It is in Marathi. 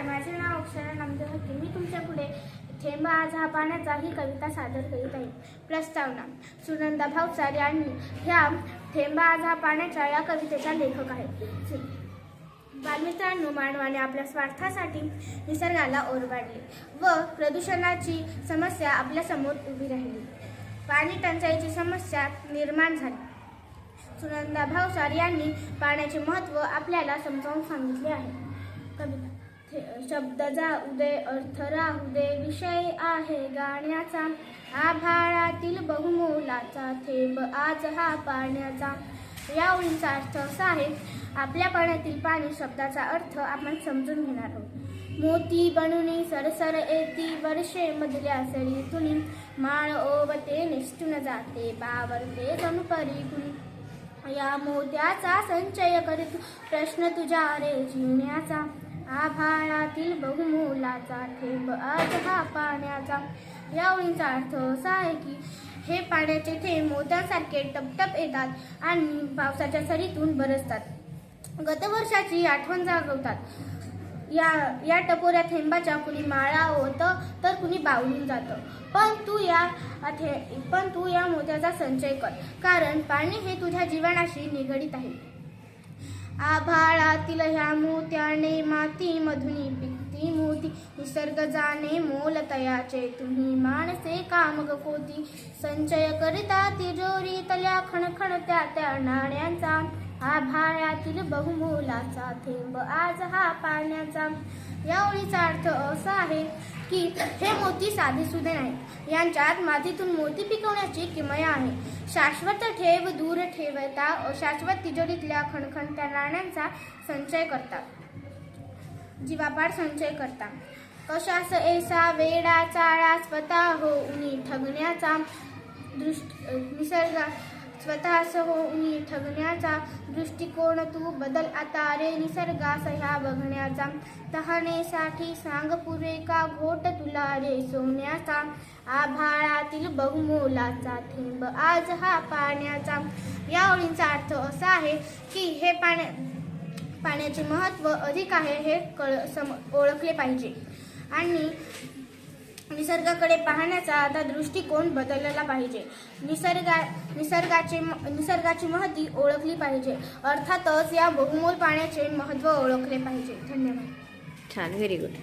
माझे नाव अक्षरा नामदेव हक्के. मी तुमच्या पुढे थेंब आज हा पाण्याचा ही कविता सादर करीत आहे. प्रस्तावना. सुनंदा भावसार यांनी ह्या थेंब आज हा पाण्याच्या या कवितेच्या लेखक आहेत. बालमित्रांनो, मानवाने आपल्या स्वार्थासाठी निसर्गाला ओरबाडले व प्रदूषणाची समस्या आपल्या समोर उभी राहिली. पाणी टंचाईची समस्या निर्माण झाली. सुनंदा भावसार यांनी पाण्याचे महत्त्व आपल्याला समजावून सांगितले आहे. कविता. शब्द जाऊ दे, अर्थ राहू दे, विषय आहे गाण्याचा, आभाळातील बहुमोलाचा थेंब आज हा पाण्याचा. या ओळींचा अर्थ असा आहे, आपल्या पाण्यातील पाणी शब्दाचा अर्थ आपण समजून घेणार आहोत. मोती बनूनी सरसर येती वर्षे मधल्या सरीतुनी, माळ ओवते निष्ठून जाते बावरते जणू परी कुणी. या मोत्याचा संचय करीत प्रश्न तुझ्या रे जीवनाचा, आभाळातील बहुमोलाचा थेंब आज हा पाण्याचा. या ओळींचा अर्थ असा आहे की हे पाण्याचे थेंब मोत्यांसारखे टपटप येतात आणि पावसाच्या सरीतून बरसतात, गतवर्षाची आठवण जागवतात. या टपोऱ्या थेंबाच्या कुणी माळा होतं तर कुणी बावलून जातं. पण तू या मोत्याचा संचय कर, कारण पाणी हे तुझ्या जीवनाशी निगडीत आहे. आभाळातील ह्या मोत्याने माती मधुनी पिकती मोती, निसर्ग जाणे मोल तयाचे तुम्ही माणसे कामग कोती. संचय करिता तिजोरी तल्या खणखणत्या त्या नाण्यांचा, आभाळातील बहुमोलाचा थेंब आज हा पाण्याचा. या ओळीचा अर्थ असा आहे की हे मोती साधेसुधे नाहीत, यांच्यात मातीतून मोती पिकवण्याची किमया आहे. शाश्वत ठेव दूर ठेवता अशाश्वत तिजोरीतल्या खणखणत्या नाण्यांचा संचय करतात, जीवापाड संचय करता. कशास ऐसा वेडा चाळा स्वतः होऊनी ठगण्याचा, स्वतःस होऊनी ठगण्याचा दृष्टिकोन तू बदल आता रे निसर्गास ह्या बघण्याचा. तहानेसाठी सांग पुरे का घोट तुला रे सोन्याचा, आभाळातील बहुमोलाचा थेंब आज हा पाण्याचा. या ओळींचा अर्थ असा आहे की हे पाण्याचे महत्त्व अधिक आहे हे ओळखले पाहिजे आणि निसर्गाकडे पाहण्याचा आता दृष्टिकोन बदलला पाहिजे. निसर्गाची महती ओळखली पाहिजे. अर्थातच या बहुमोल पाण्याचे महत्त्व ओळखले पाहिजे. धन्यवाद. छान, व्हेरी गुड.